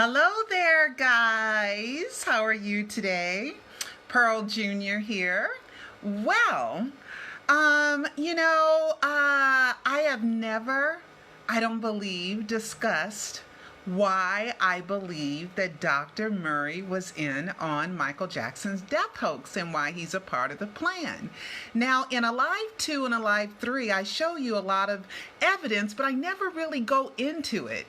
Hello there, guys. How are you today? Pearl Jr. here. Well, I have never, I don't believe, discussed why I believe that Dr. Murray was in on Michael Jackson's death hoax and why he's a part of the plan. Now, in Alive 2 and Alive 3, I show you a lot of evidence, but I never really go into it.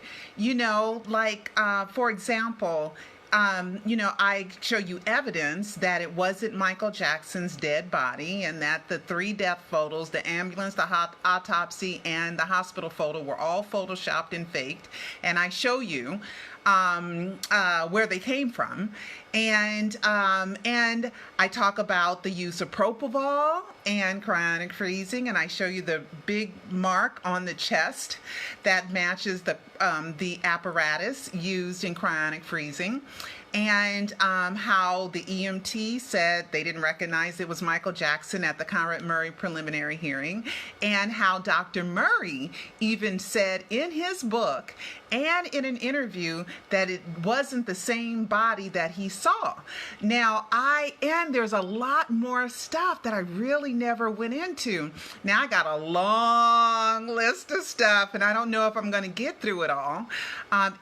For example, I show you evidence that it wasn't Michael Jackson's dead body and that the 3 death photos, the ambulance, the autopsy, and the hospital photo were all photoshopped and faked. And I show you where they came from. And I talk about the use of propofol and cryonic freezing, and I show you the big mark on the chest that matches the apparatus used in cryonic freezing, and how the EMT said they didn't recognize it was Michael Jackson at the Conrad Murray preliminary hearing, and how Dr. Murray even said in his book and in an interview that it wasn't the same body that he saw. Now, there's a lot more stuff that I really never went into. Now, I got a long list of stuff, and I don't know if I'm going to get through it all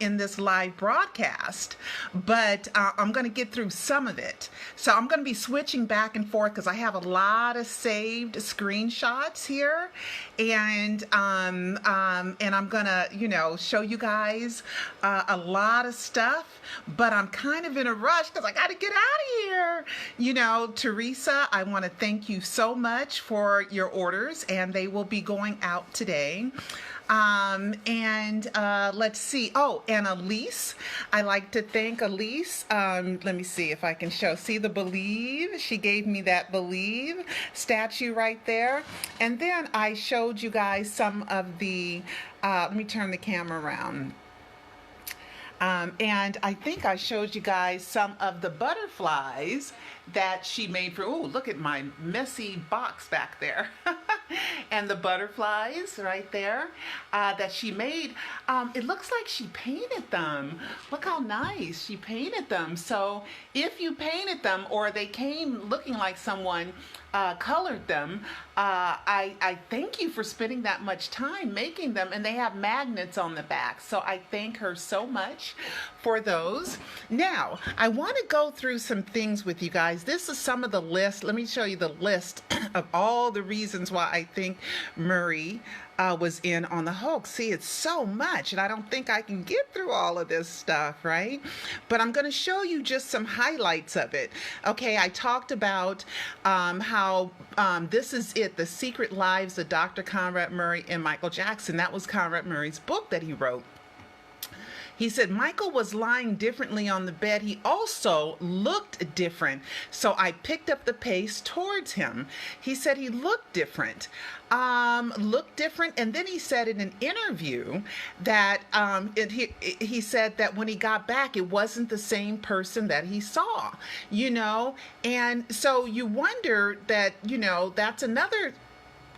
in this live broadcast, but I'm going to get through some of it. So I'm going to be switching back and forth because I have a lot of saved screenshots here, and I'm going to, show you guys a lot of stuff, but I'm kind of in a rush because I got to get out of here. Teresa, I want to thank you so much for your orders, and they will be going out today. Let's see. Oh, and Elise. I like to thank Elise. Let me see if I can show. See the Believe? She gave me that Believe statue right there. And then I showed you guys some of the, let me turn the camera around. And I think I showed you guys some of the butterflies that she made for, oh, look at my messy box back there. And the butterflies right there that she made. It looks like she painted them. Look how nice she painted them. So if you painted them or they came looking like someone colored them, I thank you for spending that much time making them, and they have magnets on the back. So I thank her so much for those. Now, I want to go through some things with you guys. This is some of the list. Let me show you the list of all the reasons why I think Murray was in on the hoax. See, it's so much, and I don't think I can get through all of this stuff, right? But I'm going to show you just some highlights of it. Okay, I talked about how this is it, The Secret Lives of Dr. Conrad Murray and Michael Jackson. That was Conrad Murray's book that he wrote. He said Michael was lying differently on the bed. He also looked different. So I picked up the pace towards him. He said he looked different. And then he said in an interview that he said that when he got back, it wasn't the same person that he saw, and so you wonder that, that's another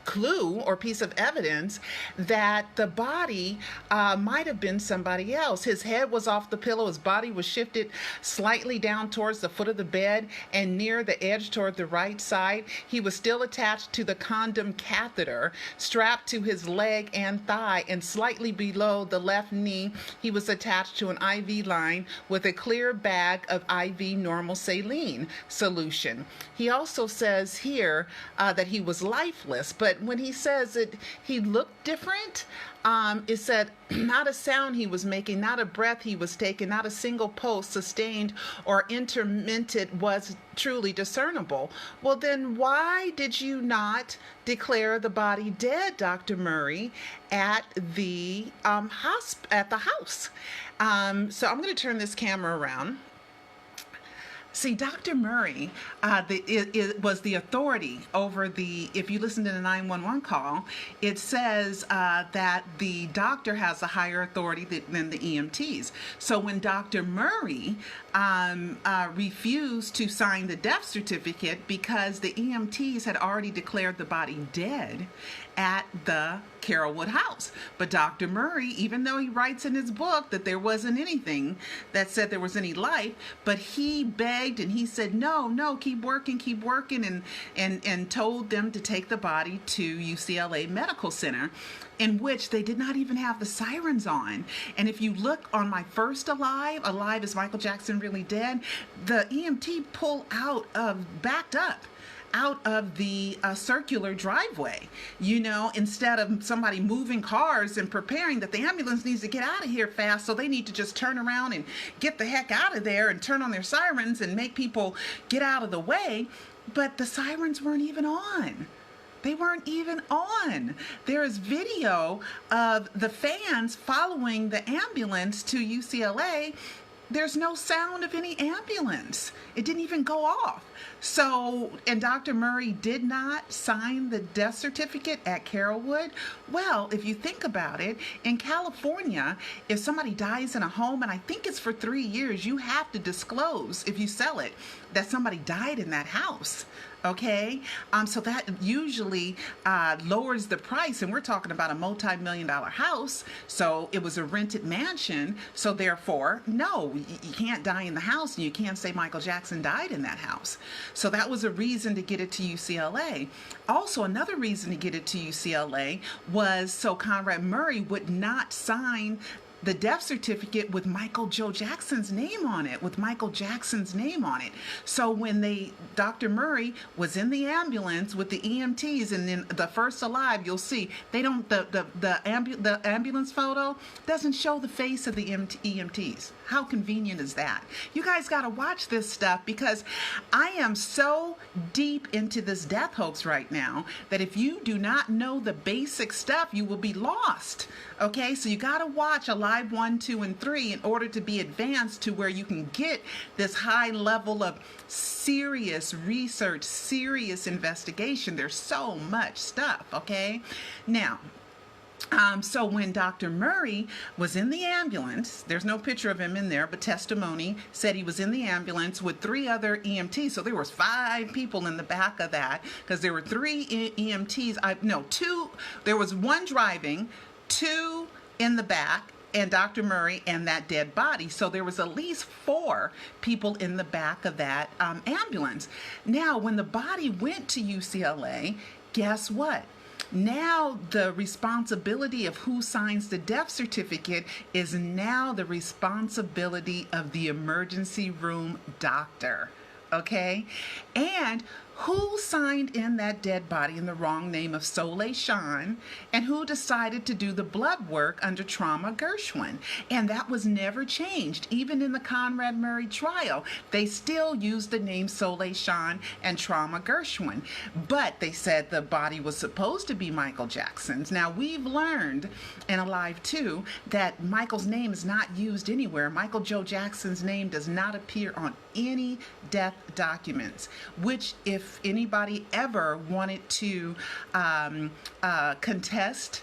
clue or piece of evidence that the body might have been somebody else. His head was off the pillow, his body was shifted slightly down towards the foot of the bed and near the edge toward the right side. He was still attached to the condom catheter strapped to his leg and thigh, and slightly below the left knee he was attached to an IV line with a clear bag of IV normal saline solution. He also says here that he was lifeless, but when he says that he looked different, it said not a sound he was making, not a breath he was taking, not a single pulse, sustained or intermittent, was truly discernible. Well, then why did you not declare the body dead, Dr. Murray, at the house? So I'm going to turn this camera around. See, Dr. Murray it was the authority over if you listen to the 911 call, it says that the doctor has a higher authority than the EMTs. So when Dr. Murray refused to sign the death certificate because the EMTs had already declared the body dead at the Carolwood House. But Dr. Murray, even though he writes in his book that there wasn't anything that said there was any life, but he begged and he said, no, keep working, and told them to take the body to UCLA Medical Center, in which they did not even have the sirens on. And if you look on my first Alive, Is Michael Jackson Really Dead? The EMT backed up out of the circular driveway, instead of somebody moving cars and preparing that the ambulance needs to get out of here fast, so they need to just turn around and get the heck out of there and turn on their sirens and make people get out of the way. But the sirens weren't even on. They weren't even on. There is video of the fans following the ambulance to UCLA. There's no sound of any ambulance. It didn't even go off. So, and Dr. Murray did not sign the death certificate at Carolwood. Well, if you think about it, in California, if somebody dies in a home, and I think it's for 3 years, you have to disclose, if you sell it, that somebody died in that house. Okay, so that usually lowers the price, and we're talking about a multi-million-dollar house, so it was a rented mansion, so therefore, no, you can't die in the house, and you can't say Michael Jackson died in that house. So that was a reason to get it to UCLA. Also, another reason to get it to UCLA was so Conrad Murray would not sign the death certificate with Michael Joe Jackson's name on it, So when Dr. Murray was in the ambulance with the EMTs, and then the first Alive, you'll see they don't, the ambulance photo doesn't show the face of the EMTs. How convenient is that? You guys got to watch this stuff, because I am so deep into this death hoax right now that if you do not know the basic stuff, you will be lost. Okay, so you got to watch Alive 1, 2, and 3 in order to be advanced to where you can get this high level of serious research, serious investigation. There's so much stuff, okay? Now, so when Dr. Murray was in the ambulance, there's no picture of him in there, but testimony said he was in the ambulance with 3 other EMTs. So there was 5 people in the back of that, because there were 3 EMTs. 2. There was 1 driving, 2 in the back, and Dr. Murray and that dead body. So there was at least 4 people in the back of that ambulance. Now, when the body went to UCLA, guess what? Now the responsibility of who signs the death certificate is now the responsibility of the emergency room doctor. Okay? And who signed in that dead body in the wrong name of Soleil Sean, and who decided to do the blood work under Trauma Gershwin? And that was never changed. Even in the Conrad Murray trial, they still used the name Soleil Sean and Trauma Gershwin. But they said the body was supposed to be Michael Jackson's. Now, we've learned in Alive 2 that Michael's name is not used anywhere. Michael Joe Jackson's name does not appear on any death documents, which, if anybody ever wanted to contest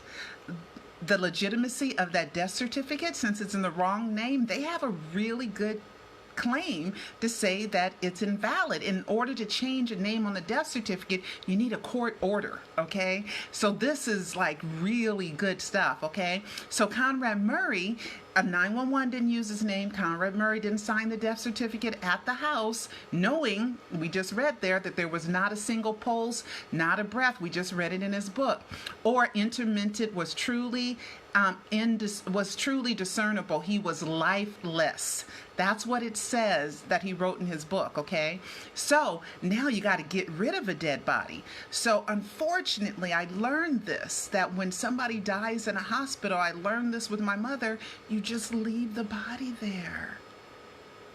the legitimacy of that death certificate, since it's in the wrong name, they have a really good claim to say that it's invalid. In order to change a name on the death certificate, you need a court order, okay? So this is like really good stuff, okay? So Conrad Murray, 911 didn't use his name. Conrad Murray didn't sign the death certificate at the house, knowing, we just read there, that there was not a single pulse, not a breath. We just read it in his book. Or intermittent was truly discernible. He was lifeless. That's what it says that he wrote in his book, okay? So now you got to get rid of a dead body. So unfortunately, I learned this, that when somebody dies in a hospital, I learned this with my mother, you just leave the body there.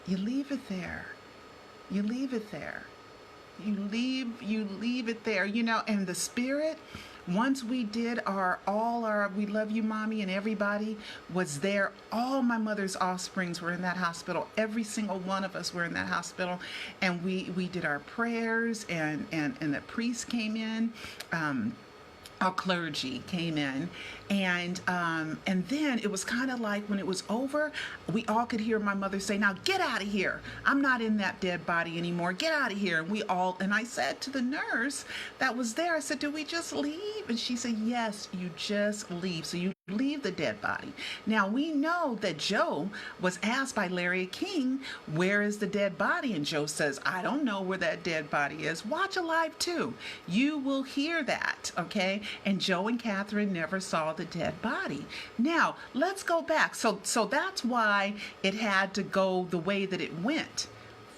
You leave it there. You leave it there. You leave it there, and the spirit, once we did we love you, mommy, and everybody was there. All my mother's offsprings were in that hospital. Every single one of us were in that hospital, and we did our prayers, and the priest came in. our clergy came in, and then it was kind of like when it was over, we all could hear my mother say, "Now get out of here, I'm not in that dead body anymore, get out of here." And I said to the nurse that was there, I said, "Do we just leave?" And she said, "Yes, you just leave." So you leave the dead body. Now we know that Joe was asked by Larry King, "Where is the dead body?" And Joe says, "I don't know where that dead body is." Watch Alive 2. You will hear that, okay? And Joe and Catherine never saw the dead body. Now, let's go back. So that's why it had to go the way that it went.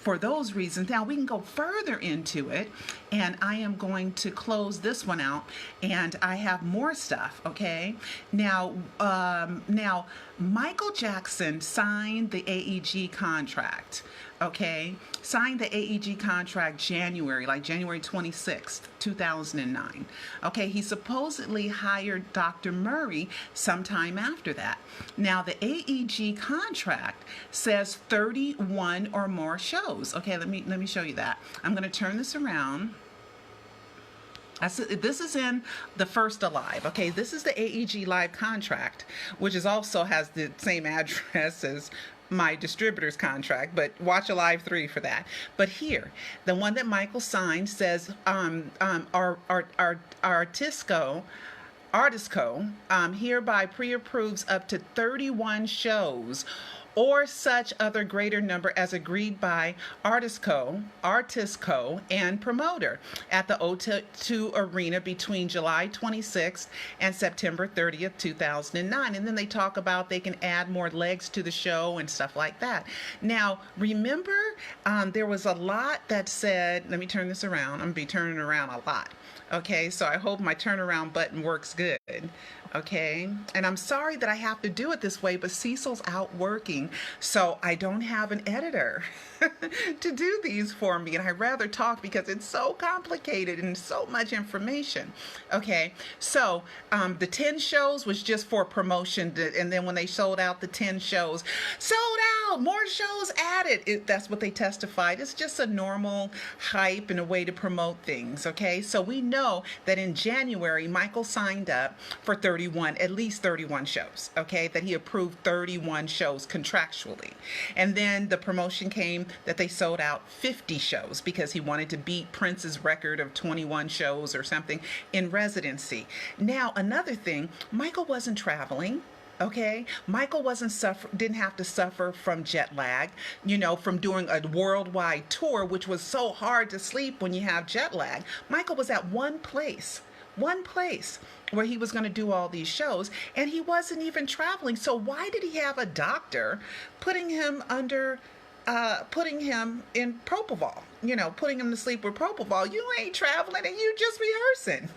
For those reasons. Now we can go further into it, and I am going to close this one out, and I have more stuff, okay? Now Michael Jackson signed the AEG contract, okay? Signed the AEG contract January 26th, 2009. Okay, he supposedly hired Dr. Murray sometime after that. Now, the AEG contract says 31 or more shows. Okay, let me show you that. I'm going to turn this around. This is in the first Alive. Okay, this is the AEG Live contract, which also has the same address as my distributor's contract, but watch Alive 3 for that. But here, the one that Michael signed says Artisco hereby pre-approves up to 31 shows or such other greater number as agreed by Artisco and promoter at the O2 Arena between July 26th and September 30th, 2009. And then they talk about they can add more legs to the show and stuff like that. Now, remember, there was a lot that said, let me turn this around. I'm going to be turning around a lot. Okay, so I hope my turnaround button works good. Okay, and I'm sorry that I have to do it this way, but Cecil's out working, so I don't have an editor to do these for me, and I'd rather talk because it's so complicated and so much information. Okay, so the 10 shows was just for promotion, and then when they sold out the 10 shows, sold out, more shows added. That's what they testified. It's just a normal hype and a way to promote things. Okay, so we know that in January, Michael signed up for at least 31 shows, okay, that he approved 31 shows contractually. And then the promotion came that they sold out 50 shows because he wanted to beat Prince's record of 21 shows or something in residency. Now, another thing, Michael wasn't traveling. Okay, Michael didn't have to suffer from jet lag, from doing a worldwide tour, which was so hard to sleep when you have jet lag. Michael was at one place where he was going to do all these shows, and he wasn't even traveling. So why did he have a doctor putting him in propofol, putting him to sleep with propofol? You ain't traveling and you just rehearsing.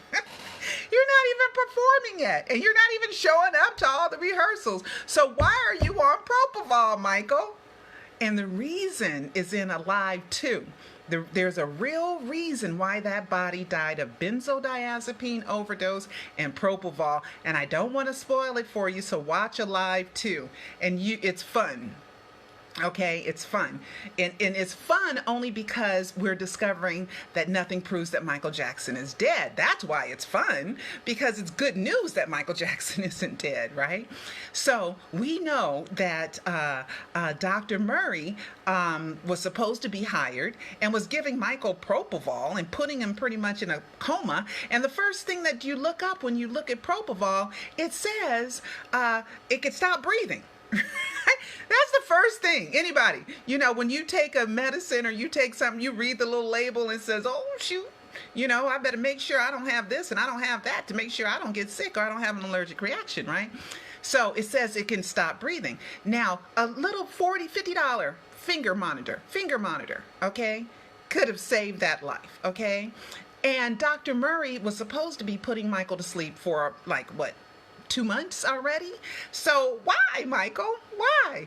You're not even performing yet, and you're not even showing up to all the rehearsals. So why are you on propofol, Michael? And the reason is in Alive 2. There's a real reason why that body died of benzodiazepine overdose and propofol, and I don't want to spoil it for you, so watch Alive 2. And it's fun. Okay, it's fun. And it's fun only because we're discovering that nothing proves that Michael Jackson is dead. That's why it's fun, because it's good news that Michael Jackson isn't dead, right? So we know that Dr. Murray was supposed to be hired and was giving Michael propofol and putting him pretty much in a coma. And the first thing that you look up when you look at propofol, it says it can stop breathing. That's the first thing. Anybody, when you take a medicine or you take something, you read the little label and it says, oh, shoot, I better make sure I don't have this and I don't have that to make sure I don't get sick or I don't have an allergic reaction, right? So it says it can stop breathing. Now, a little $50 finger monitor, okay, could have saved that life, okay? And Dr. Murray was supposed to be putting Michael to sleep for 2 months already. So why, Michael? Why?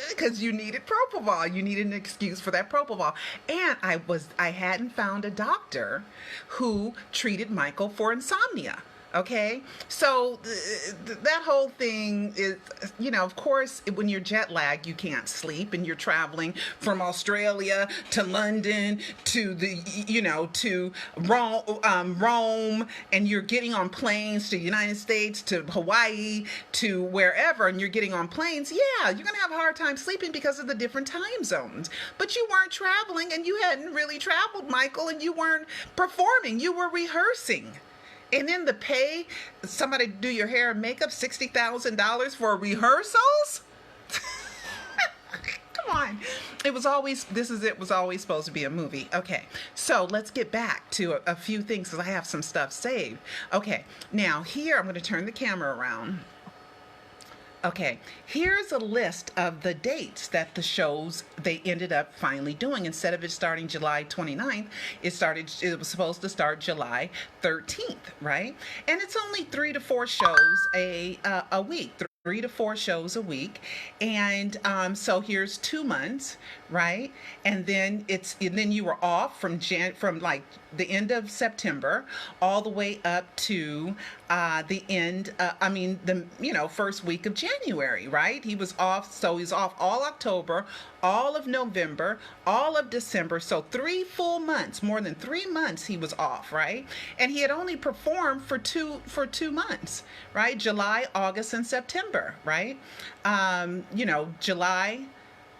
Because you needed propofol. You needed an excuse for that propofol. And I hadn't found a doctor who treated Michael for insomnia. Okay, so that whole thing is, of course, when you're jet lagged, you can't sleep, and you're traveling from Australia to London to to Rome, and you're getting on planes to the United States, to Hawaii, to wherever, and you're getting on planes. Yeah, you're gonna have a hard time sleeping because of the different time zones. But you weren't traveling, and you hadn't really traveled, Michael, and you weren't performing. You were rehearsing. And then to pay somebody to do your hair and makeup $60,000 for rehearsals? Come on. It was always supposed to be a movie. Okay, so let's get back to a few things because I have some stuff saved. Okay, now here I'm going to turn the camera around. Okay, here's a list of the dates that the shows they ended up finally doing. Instead of it starting July 29th, it was supposed to start July 13th, right? And it's only 3 to 4 shows a week. 3 to 4 shows a week, and so here's 2 months, right? And then you were off from like the end of September all the way up to the end. First week of January, right? He was off, so he's off all October, all of November, all of December. So 3 full months, more than 3 months he was off, right? And he had only performed for two months, right? July, August, and September, right? July,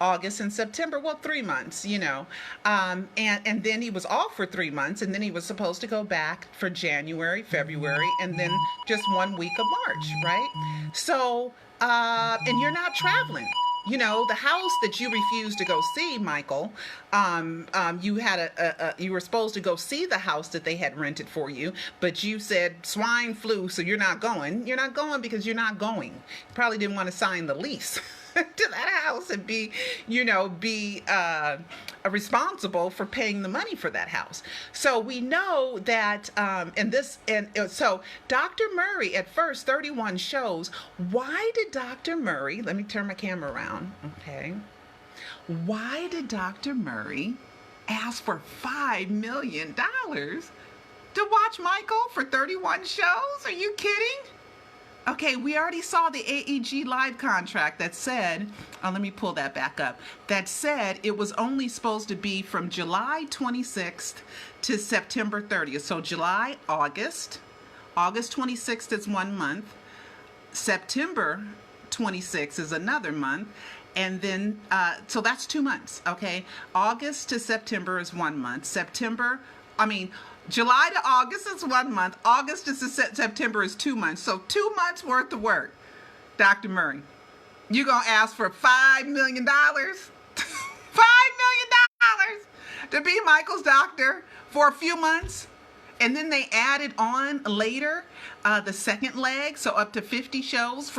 August, and September, well, 3 months, and then he was off for 3 months, and then he was supposed to go back for January, February, and then just 1 week of March, right? So, and you're not traveling. The house that you refused to go see, Michael, you were supposed to go see the house that they had rented for you, but you said swine flu, so you're not going. You're not going because you're not going. You probably didn't want to sign the lease to that house and be responsible for paying the money for that house. So we know that, so Dr. Murray at first, 31 shows. Why did Dr. Murray, let me turn my camera around, okay. Why did Dr. Murray ask for $5 million to watch Michael for 31 shows? Are you kidding? Okay, we already saw the AEG live contract that said, let me pull that back up, that said it was only supposed to be from July 26th to September 30th. So July, August 26th is 1 month, September 26th is another month, and then, so that's 2 months, okay? August to September is 1 month, July to August is 1 month. August to September is 2 months. So 2 months worth of work, Dr. Murray. You're going to ask for $5 million? $5 million to be Michael's doctor for a few months? And then they added on later the second leg, so up to 50 shows.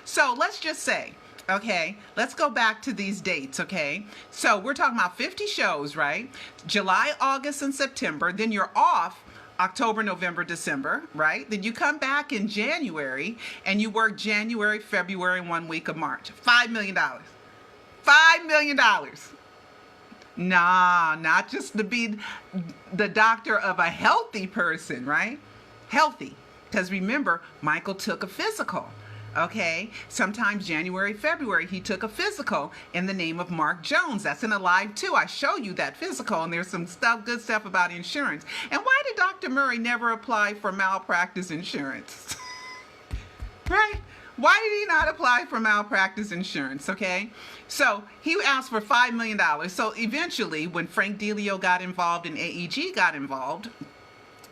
So let's just say, okay, let's go back to these dates, okay? So we're talking about 50 shows, right? July, August, and September. Then you're off October, November, December, right? Then you come back in January, and you work January, February, and 1 week of March. $5 million. $5 million. Nah, not just to be the doctor of a healthy person, right? Healthy. Because remember, Michael took a physical. Okay, sometimes January, February, he took a physical in the name of Mark Jones. That's in Alive 2. I show you that physical, and there's some good stuff about insurance. And why did Dr. Murray never apply for malpractice insurance? Right? Why did he not apply for malpractice insurance, okay? So he asked for $5 million. So eventually, when Frank Delio got involved and AEG got involved,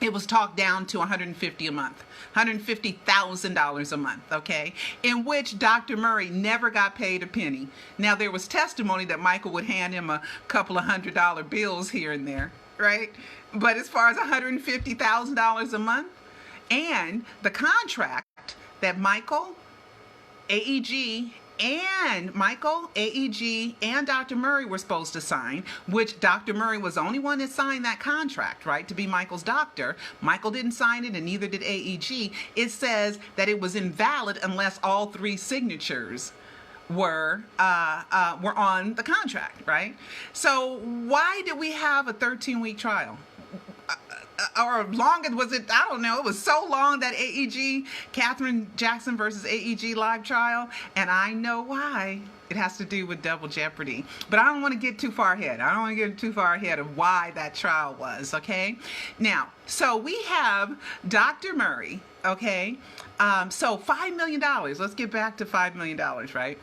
it was talked down to $150,000 a month, $150,000 a month, okay, in which Dr. Murray never got paid a penny. Now, there was testimony that Michael would hand him a couple of $100 bills here and there, right? But as far as $150,000 a month, and the contract that Michael, AEG, and Dr. Murray were supposed to sign, which Dr. Murray was the only one that signed that contract, right, to be Michael's doctor. Michael didn't sign it, and neither did AEG. It says that it was invalid unless all 3 signatures were on the contract, right? So why did we have a 13-week trial? or long as was it, I don't know, it was so long, that AEG, Katherine Jackson versus AEG live trial, and I know why. It has to do with double jeopardy. But I don't want to get too far ahead. I don't want to get too far ahead of why that trial was, okay? Now, so we have Dr. Murray, okay? So $5 million. Let's get back to $5 million, right?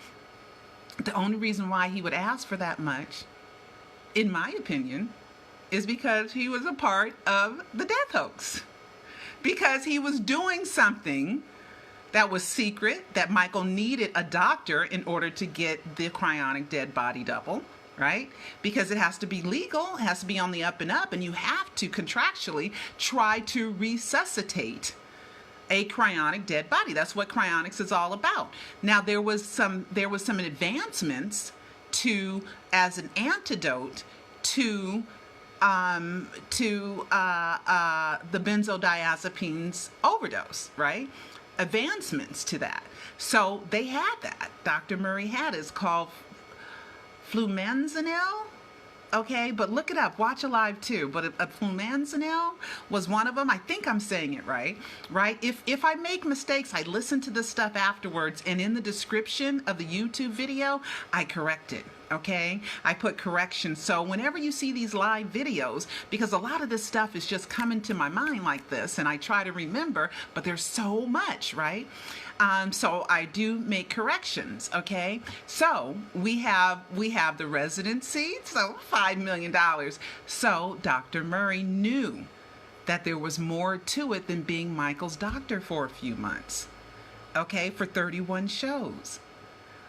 The only reason why he would ask for that much, in my opinion, is because he was a part of the death hoax. Because he was doing something that was secret, that Michael needed a doctor in order to get the cryonic dead body double, right? Because it has to be legal, it has to be on the up and up, and you have to contractually try to resuscitate a cryonic dead body. That's what cryonics is all about. Now, there was some advancements to, as an antidote to the benzodiazepines overdose, right? Advancements to that. So they had that. Dr. Murray had it. It's called flumazinel. Okay, but look it up. Watch Alive too. But a flumazinel was one of them. I think I'm saying it right. Right? If I make mistakes, I listen to the stuff afterwards, and in the description of the YouTube video, I correct it. Okay, I put corrections. So whenever you see these live videos, because a lot of this stuff is just coming to my mind like this, and I try to remember, but there's so much, right? So I do make corrections. Okay, so we have the residency, so $5 million. So Dr. Murray knew that there was more to it than being Michael's doctor for a few months. Okay, for 31 shows,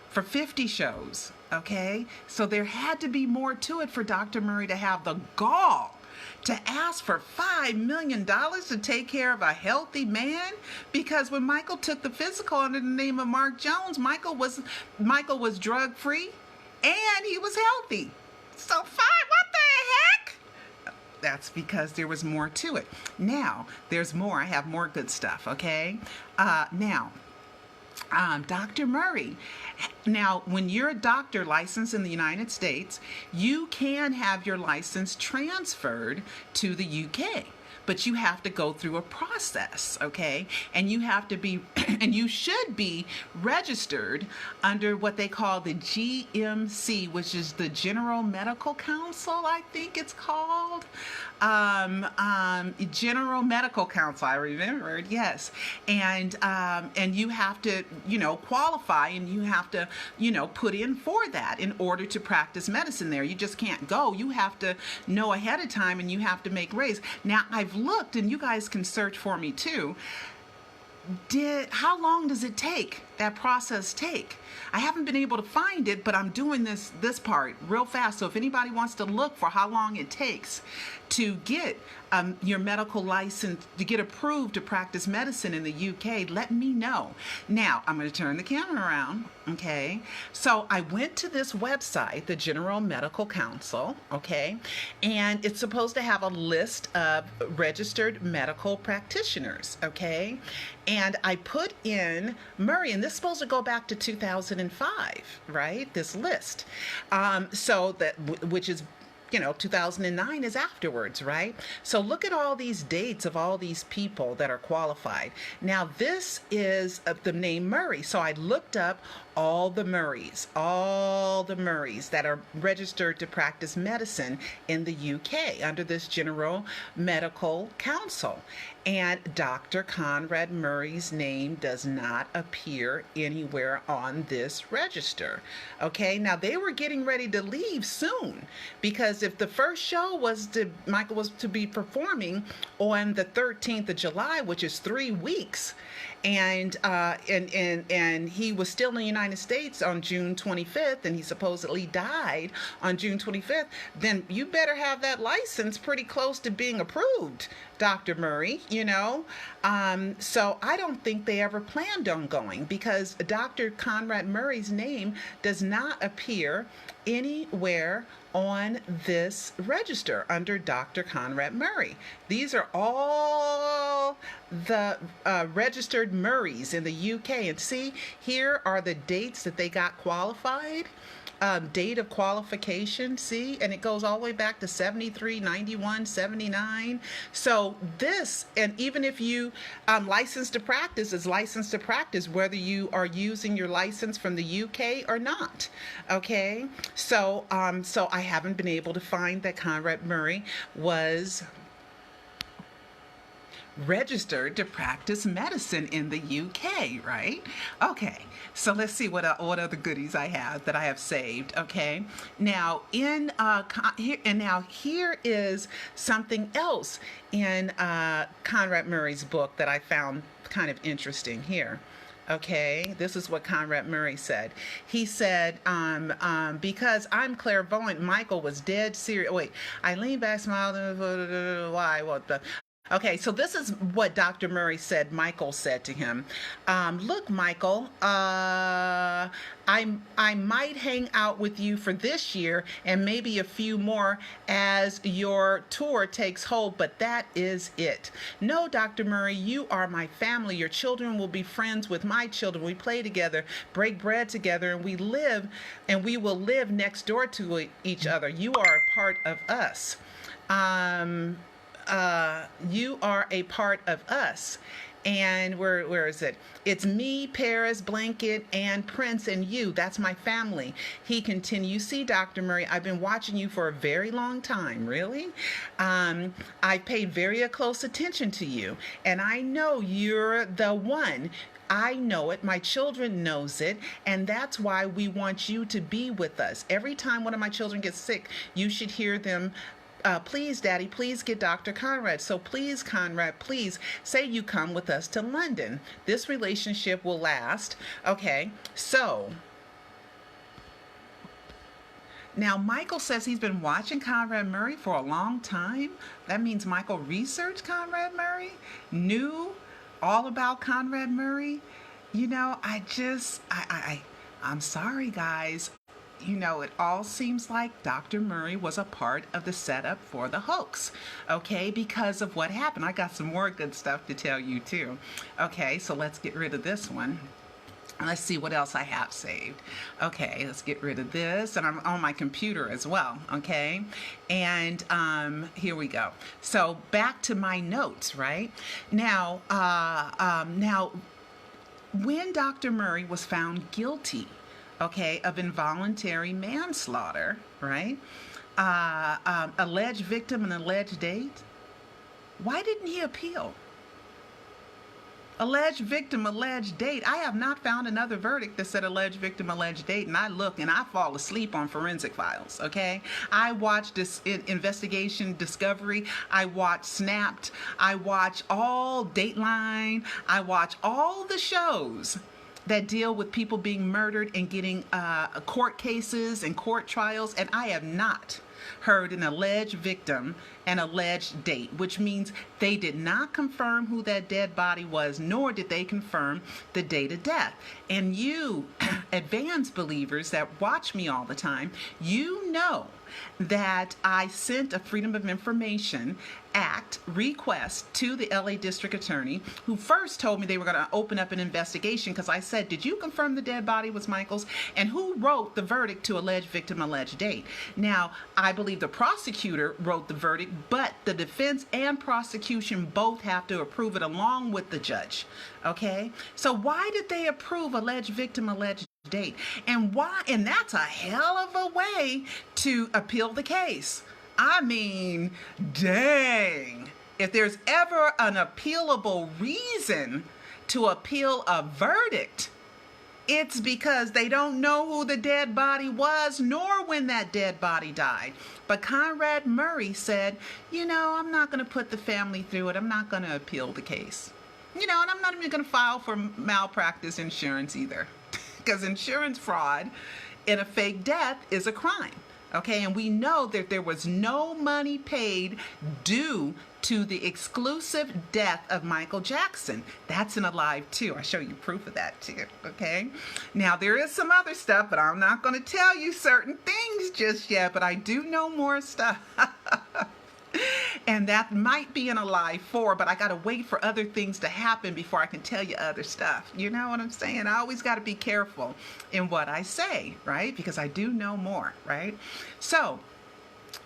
for 50 shows. Okay, so there had to be more to it for Dr. Murray to have the gall to ask for $5 million to take care of a healthy man. Because when Michael took the physical under the name of Mark Jones, Michael was drug free and he was healthy. So what the heck? That's because there was more to it. Now there's more. I have more good stuff. Okay, Dr. Murray. Now, when you're a doctor licensed in the United States, you can have your license transferred to the UK, but you have to go through a process, okay? And you have to be, and you should be registered under what they call the GMC, which is the General Medical Council, I think it's called. General Medical Council, I remembered, yes. And you have to, qualify, and you have to, put in for that in order to practice medicine there. You just can't go. You have to know ahead of time, and you have to make raise. Now, I've looked, and you guys can search for me too. How long does it take, that process take? I haven't been able to find it, but I'm doing this part real fast. So if anybody wants to look for how long it takes to get your medical license, to get approved to practice medicine in the UK, let me know. Now, I'm going to turn the camera around, okay? So I went to this website, the General Medical Council, okay? And it's supposed to have a list of registered medical practitioners, okay? And I put in Murray, and this is supposed to go back to 2005, right? This list. Which is 2009 is afterwards, right? So look at all these dates of all these people that are qualified. Now, this is the name Murray. So I looked up all the Murrays that are registered to practice medicine in the UK under this General Medical Council. And Dr. Conrad Murray's name does not appear anywhere on this register. Okay, now they were getting ready to leave soon, because if the first show Michael was to be performing on the 13th of July, which is 3 weeks, and he was still in the United States on June 25th, and he supposedly died on June 25th, then you better have that license pretty close to being approved, Dr. Murray, So I don't think they ever planned on going, because Dr. Conrad Murray's name does not appear anywhere on this register under Dr. Conrad Murray. These are all the registered Murrays in the UK. And see, here are the dates that they got qualified. Date of qualification, see, and it goes all the way back to 73, 91, 79. So this, and even if you licensed to practice, is licensed to practice whether you are using your license from the UK or not. Okay, so so I haven't been able to find that Conrad Murray was registered to practice medicine in the UK, right? Okay, so let's see what other goodies I have that I have saved. Okay, now here is something else in Conrad Murray's book that I found kind of interesting here. Okay, this is what Conrad Murray said. He said, because I'm clairvoyant, Michael was dead serious. Wait, I leaned back, smiled, why, what the... Okay, so this is what Dr. Murray said Michael said to him. Look, Michael, I might hang out with you for this year and maybe a few more as your tour takes hold, but that is it. No, Dr. Murray, you are my family. Your children will be friends with my children. We play together, break bread together, and we will live next door to each other. You are a part of us. You are a part of us. And where is it? It's me, Paris, Blanket, and Prince, and you. That's my family. He continues, see, Dr. Murray, I've been watching you for a very long time. Really? I paid very close attention to you, and I know you're the one. I know it, my children knows it, and that's why we want you to be with us. Every time one of my children gets sick, you should hear them, please, Daddy, please get Dr. Conrad. So please, Conrad, please say you come with us to London. This relationship will last. Okay, so now Michael says he's been watching Conrad Murray for a long time. That means Michael researched Conrad Murray, knew all about Conrad Murray. You know, I'm sorry, guys. You know, it all seems like Dr. Murray was a part of the setup for the hoax, okay, because of what happened. I got some more good stuff to tell you, too. Okay, so let's get rid of this one. Let's see what else I have saved. Okay, let's get rid of this, and I'm on my computer as well, okay? And here we go. So back to my notes, right? Now, when Dr. Murray was found guilty, okay, of involuntary manslaughter, right? Alleged victim and alleged date. Why didn't he appeal? Alleged victim, alleged date. I have not found another verdict that said alleged victim, alleged date, and I look and I fall asleep on forensic files, okay? I watch this investigation discovery. I watch Snapped. I watch all Dateline. I watch all the shows that deal with people being murdered and getting court cases and court trials, and I have not heard an alleged victim and alleged date, which means they did not confirm who that dead body was, nor did they confirm the date of death. And you, advanced believers that watch me all the time, you know that I sent a Freedom of Information Act request to the LA District Attorney, who first told me they were going to open up an investigation because I said, did you confirm the dead body was Michael's? And who wrote the verdict to alleged victim, alleged date? Now, I believe the prosecutor wrote the verdict, but the defense and prosecution both have to approve it along with the judge. Okay? So why did they approve alleged victim, alleged date? And why? And that's a hell of a way to appeal the case. I mean, dang. If there's ever an appealable reason to appeal a verdict, it's because they don't know who the dead body was nor when that dead body died. But Conrad Murray said, you know, I'm not going to put the family through it. I'm not going to appeal the case. You know, and I'm not even going to file for malpractice insurance either. Because insurance fraud in a fake death is a crime. Okay, and we know that there was no money paid due to the exclusive death of Michael Jackson. That's in Alive too. I show you proof of that too. Okay, now there is some other stuff, but I'm not going to tell you certain things just yet, but I do know more stuff. And that might be in Alive 4, but I got to wait for other things to happen before I can tell you other stuff. You know what I'm saying? I always got to be careful in what I say, right? Because I do know more, right? So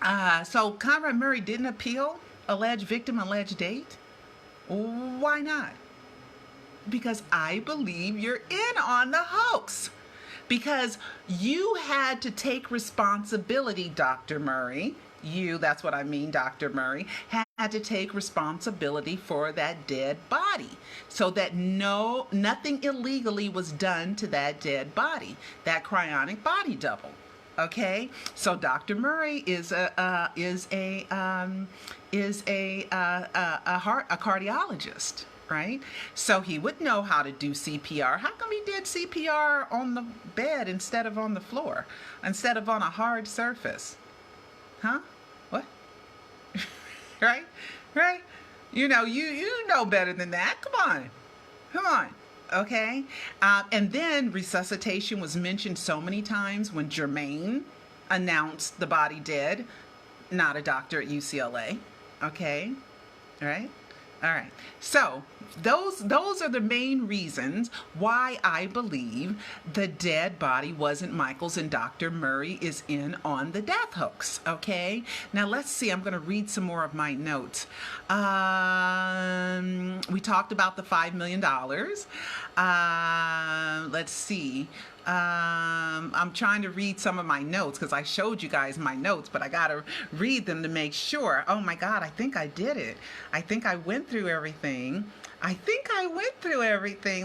Conrad Murray didn't appeal alleged victim, alleged date. Why not? Because I believe you're in on the hoax. Because you had to take responsibility, Dr. Murray. That's what I mean, Dr. Murray, had to take responsibility for that dead body so that nothing illegally was done to that dead body, that cryonic body double. Okay, so Dr. Murray is a cardiologist, right? So he would know how to do CPR. How come he did CPR on the bed instead of on the floor, instead of on a hard surface? Huh? What? Right? You know better than that. Come on. Okay? And then resuscitation was mentioned so many times when Jermaine announced the body dead, not a doctor at UCLA. Okay? All right. So those are the main reasons why I believe the dead body wasn't Michael's and Dr. Murray is in on the death hoax. Okay. Now let's see. I'm going to read some more of my notes. We talked about the $5 million. Let's see. I'm trying to read some of my notes because I showed you guys my notes, but I got to read them to make sure. Oh my God, I think I did it. I think I went through everything.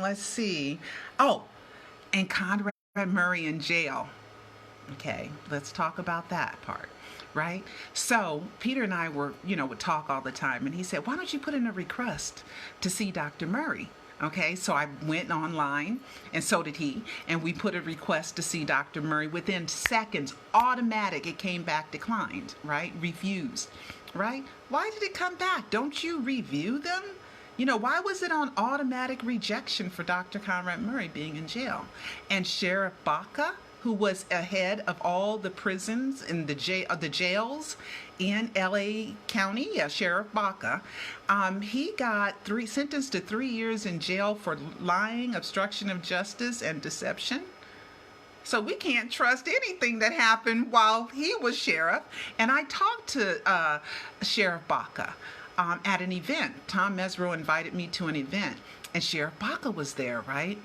Let's see. Oh, and Conrad Murray in jail. Okay, let's talk about that part, right? So Peter and I would talk all the time, and he said, why don't you put in a request to see Dr. Murray? Okay, so I went online, and so did he, and we put a request to see Dr. Murray. Within seconds, automatic, it came back declined, right? Refused, right? Why did it come back? Don't you review them? Why was it on automatic rejection for Dr. Conrad Murray being in jail? And Sheriff Baca, who was ahead of all the prisons and the jails in LA County, Sheriff Baca, he got sentenced to 3 years in jail for lying, obstruction of justice, and deception. So we can't trust anything that happened while he was sheriff. And I talked to Sheriff Baca at an event. Tom Mesro invited me to an event, and Sheriff Baca was there, right?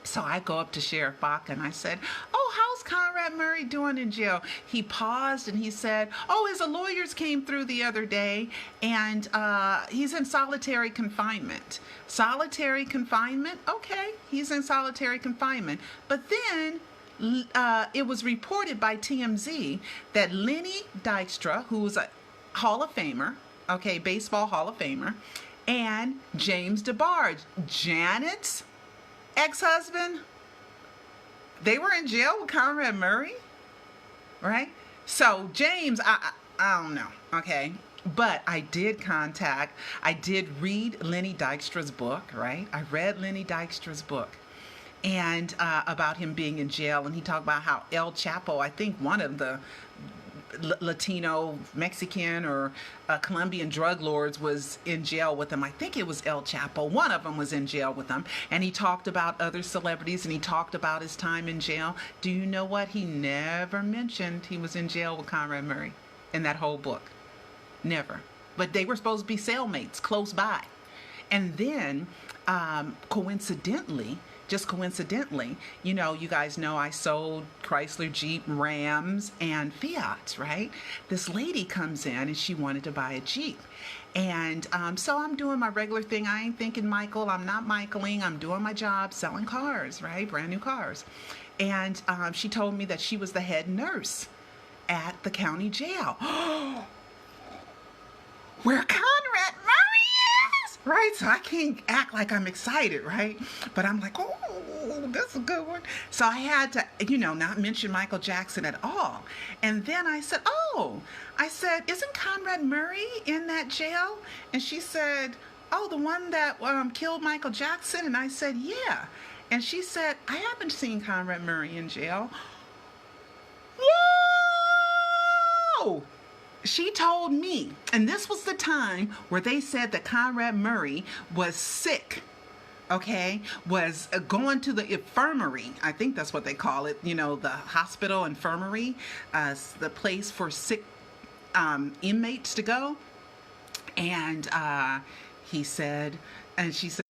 So I go up to Sheriff Baca and I said, oh, how's Conrad Murray doing in jail? He paused and he said, oh, his lawyers came through the other day and he's in solitary confinement. Solitary confinement? Okay, he's in solitary confinement. But then it was reported by TMZ that Lenny Dykstra, who's a Hall of Famer, okay, baseball Hall of Famer, and James DeBarge, Janet's ex-husband, they were in jail with Conrad Murray, right? So James, I don't know, okay? But I did read Lenny Dykstra's book, right? I read Lenny Dykstra's book and about him being in jail, and he talked about how El Chapo, I think one of the Latino, Mexican, or Colombian drug lords was in jail with him. I think it was El Chapo. One of them was in jail with him. And he talked about other celebrities, and he talked about his time in jail. Do you know what? He never mentioned he was in jail with Conrad Murray in that whole book. Never. But they were supposed to be cellmates close by. And then, coincidentally, you guys know I sold Chrysler, Jeep, Rams, and Fiats, right? This lady comes in and she wanted to buy a Jeep. And so I'm doing my regular thing. I ain't thinking Michael. I'm not Michaeling. I'm doing my job selling cars, right? Brand new cars. And she told me that she was the head nurse at the county jail. Where Conrad Murray is, right? So I can't act like I'm excited, right? But I'm like, oh, that's a good one. So I had to, not mention Michael Jackson at all. And then I said, isn't Conrad Murray in that jail? And she said, oh, the one that killed Michael Jackson? And I said, yeah. And she said, I haven't seen Conrad Murray in jail. Whoa! She told me, and this was the time where they said that Conrad Murray was sick, okay, was going to the infirmary. I think that's what they call it, the hospital infirmary, the place for sick inmates to go. And he said, and she said,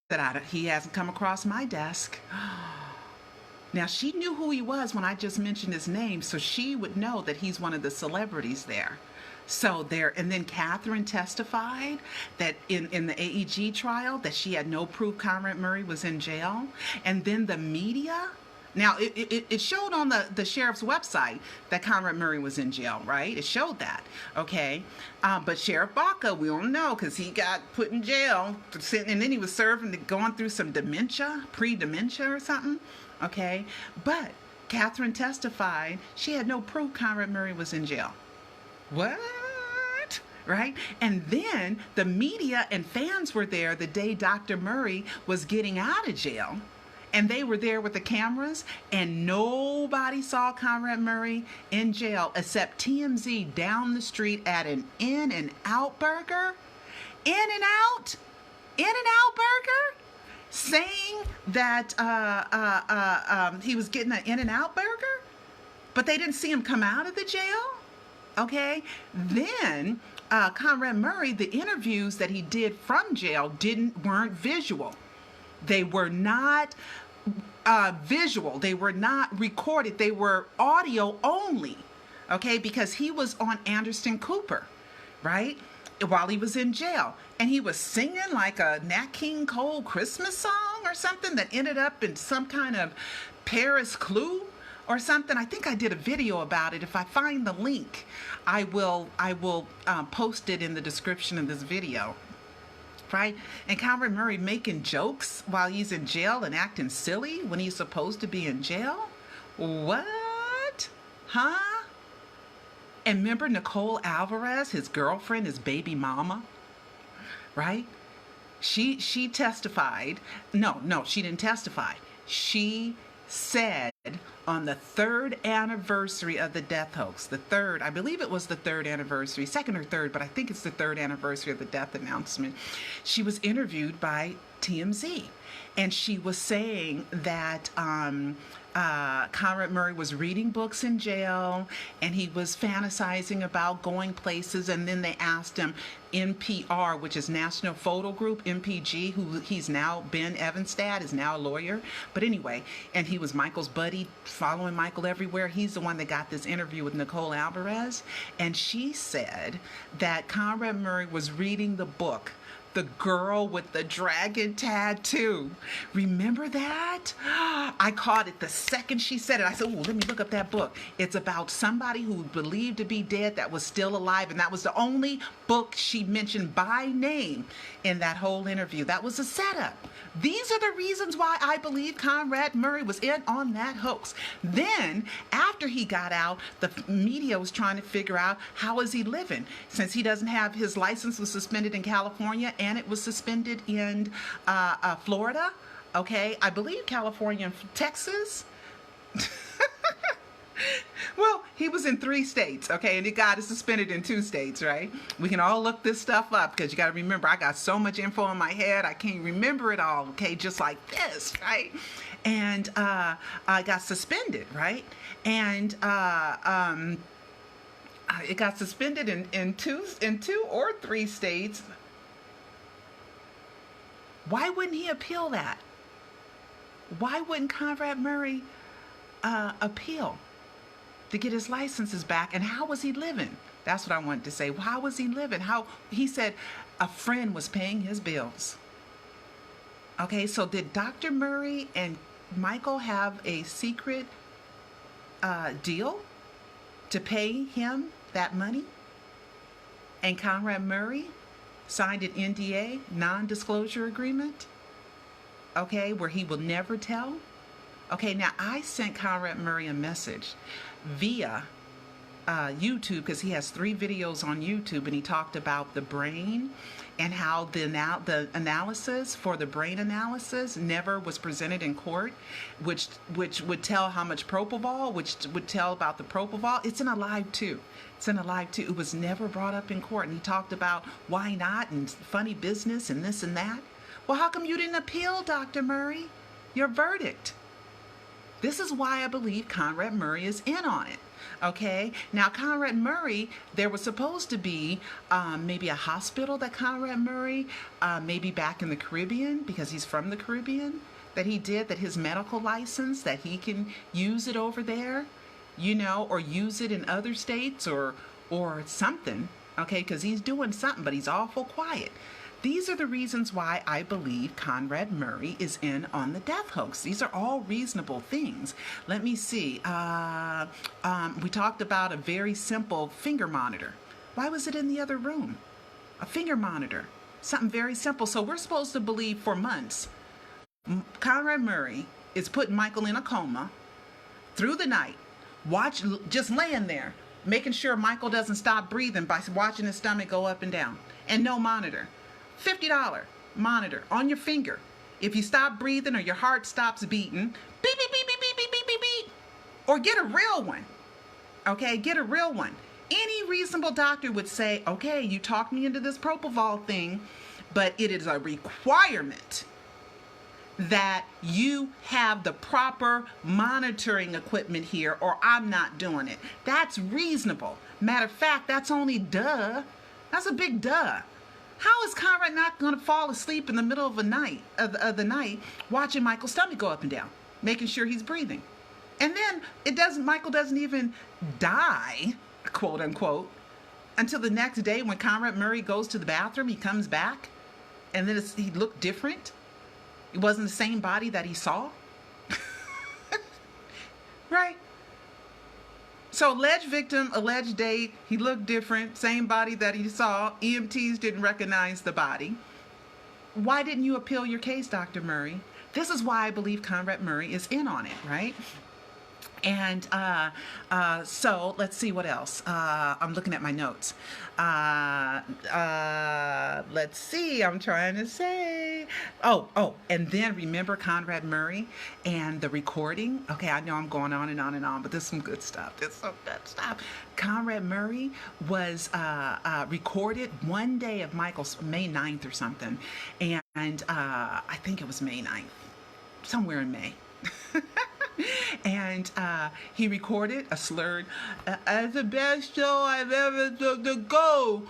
he hasn't come across my desk. Now, she knew who he was when I just mentioned his name, so she would know that he's one of the celebrities there. So there, and then Catherine testified that in the AEG trial that she had no proof Conrad Murray was in jail. And then the media, now it showed on the sheriff's website that Conrad Murray was in jail, right? It showed that, okay? But Sheriff Baca, we don't know, because he got put in jail, and then he was going through some dementia, pre-dementia or something, okay? But Catherine testified she had no proof Conrad Murray was in jail. What? Right? And then the media and fans were there the day Dr. Murray was getting out of jail. And they were there with the cameras, and nobody saw Conrad Murray in jail except TMZ down the street at an In-N-Out Burger. In-N-Out? In-N-Out Burger? Saying that he was getting an In-N-Out Burger, but they didn't see him come out of the jail. Okay, then Conrad Murray, the interviews that he did from jail weren't visual. They were not visual. They were not recorded. They were audio only. Okay, because he was on Anderson Cooper, right? While he was in jail, and he was singing like a Nat King Cole Christmas song or something that ended up in some kind of Paris clue or something. I think I did a video about it. If I find the link, I will post it in the description of this video, right? And Conrad Murray making jokes while he's in jail and acting silly when he's supposed to be in jail. What? Huh? And remember Nicole Alvarez, his girlfriend, his baby mama, right? She testified. No, she didn't testify. She said on the third anniversary of the death hoax, I believe it was the third anniversary, second or third, but I think it's the third anniversary of the death announcement. She was interviewed by TMZ, and she was saying that Conrad Murray was reading books in jail, and he was fantasizing about going places. And then they asked him, NPR, which is National Photo Group, MPG, who he's now, Ben Evenstad is now a lawyer. But anyway, and he was Michael's buddy, following Michael everywhere. He's the one that got this interview with Nicole Alvarez. And she said that Conrad Murray was reading the book, The Girl with the Dragon Tattoo. Remember that? I caught it the second she said it. I said, oh, let me look up that book. It's about somebody who was believed to be dead that was still alive. And that was the only book she mentioned by name in that whole interview. That was a setup. These are the reasons why I believe Conrad Murray was in on that hoax. Then, after he got out, the media was trying to figure out how is he living, since he doesn't have, his license was suspended in California and it was suspended in Florida. Okay, I believe California and Texas. Well, he was in 3 states, okay, and he got it suspended in 2 states, right? We can all look this stuff up, because you got to remember, I got so much info in my head, I can't remember it all, okay, just like this, right? And I got suspended, right? And it got suspended in two or 3 states. Why wouldn't he appeal that? Why wouldn't Conrad Murray appeal to get his licenses back? And how was he living? That's what I wanted to say. How was he living? He said a friend was paying his bills. Okay, so did Dr. Murray and Michael have a secret deal to pay him that money? And Conrad Murray signed an NDA, non-disclosure agreement, okay, where he will never tell. Okay, now I sent Conrad Murray a message via YouTube, because he has 3 videos on YouTube, and he talked about the brain and how the analysis for the brain analysis never was presented in court, which would tell how much propofol, which would tell about the propofol. It's in a live too. It's in a live too. It was never brought up in court, and he talked about why not and funny business and this and that. Well, how come you didn't appeal, Dr. Murray, your verdict? This is why I believe Conrad Murray is in on it. Okay, now Conrad Murray, there was supposed to be maybe a hospital that Conrad Murray, maybe back in the Caribbean, because he's from the Caribbean, that he did, that his medical license, that he can use it over there, you know, or use it in other states or something, okay, because he's doing something, but he's awful quiet. These are the reasons why I believe Conrad Murray is in on the death hoax. These are all reasonable things. Let me see. We talked about a very simple finger monitor. Why was it in the other room? A finger monitor. Something very simple. So we're supposed to believe for months Conrad Murray is putting Michael in a coma through the night, just laying there, making sure Michael doesn't stop breathing by watching his stomach go up and down, and no monitor. $50 monitor on your finger. If you stop breathing or your heart stops beating, beep, beep, beep, beep, beep, beep, beep, beep, beep. Or get a real one. Okay, get a real one. Any reasonable doctor would say, okay, you talked me into this propofol thing, but it is a requirement that you have the proper monitoring equipment here, or I'm not doing it. That's reasonable. Matter of fact, that's only duh. That's a big duh. How is Conrad not going to fall asleep in the middle of the night watching Michael's stomach go up and down, making sure he's breathing? And then Michael doesn't even die, quote unquote, until the next day when Conrad Murray goes to the bathroom. He comes back, and then he looked different. It wasn't the same body that he saw. Right? So alleged victim, alleged date, he looked different, same body that he saw. EMTs didn't recognize the body. Why didn't you appeal your case, Dr. Murray? This is why I believe Conrad Murray is in on it, right? And so let's see what else. I'm looking at my notes. Let's see. I'm trying to say. Oh, and then remember Conrad Murray and the recording. Okay, I know I'm going on and on and on, but this is some good stuff. This is some good stuff. Conrad Murray was recorded one day of Michael's, May 9th or something, and I think it was May 9th, somewhere in May. And he recorded a slurred, "As the best show I've ever done, go.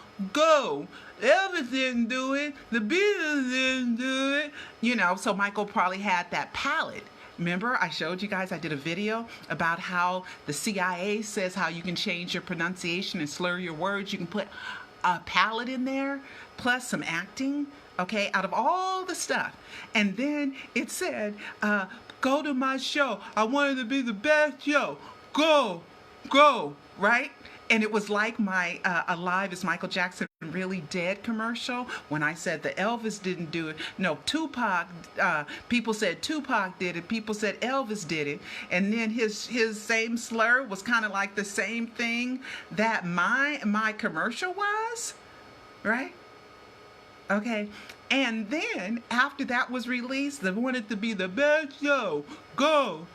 Elvis didn't do it, the Beatles didn't do it." You know, so Michael probably had that palate. Remember, I showed you guys, I did a video about how the CIA says how you can change your pronunciation and slur your words. You can put a palate in there, plus some acting, okay, out of all the stuff. And then it said, "Go to my show. I want it to be the best show. Go," right? And it was like my Alive Is Michael Jackson Really Dead commercial when I said the Elvis didn't do it. No, Tupac, people said Tupac did it. People said Elvis did it. And then his same slur was kind of like the same thing that my commercial was, right? Okay. And then after that was released, they wanted to be the best show. Go.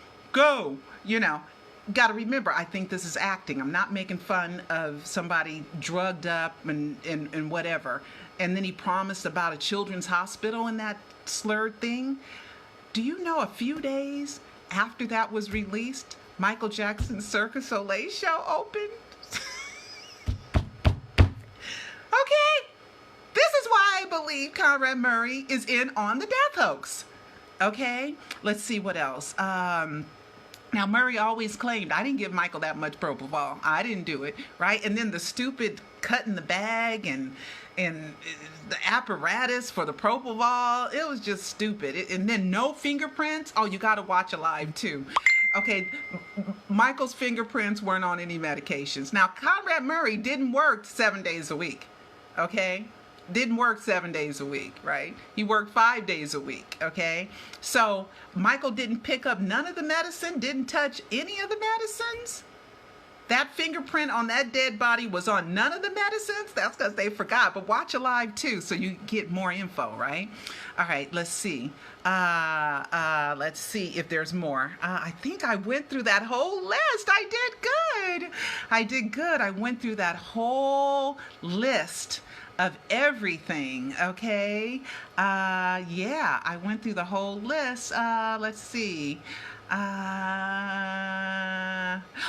You know, got to remember, I think this is acting. I'm not making fun of somebody drugged up and whatever. And then he promised about a children's hospital in that slurred thing. Do you know a few days after that was released, Michael Jackson's Cirque du Soleil show opened? Okay. This is why I believe Conrad Murray is in on the death hoax. Okay, let's see what else. Now, Murray always claimed, I didn't give Michael that much propofol. I didn't do it, right? And then the stupid cut in the bag and the apparatus for the propofol, it was just stupid. And then no fingerprints. Oh, you got to watch Alive too. Okay, Michael's fingerprints weren't on any medications. Now, Conrad Murray didn't work 7 days a week. Okay, Didn't work 7 days a week, right? He worked 5 days a week, okay? So Michael didn't pick up none of the medicine, didn't touch any of the medicines. That fingerprint on that dead body was on none of the medicines. That's because they forgot. But watch Alive too, so you get more info, right? All right, let's see. Let's see if there's more. I think I went through that whole list. I did good. I did good. I went through that whole list of everything, okay? Yeah, I went through the whole list. Let's see.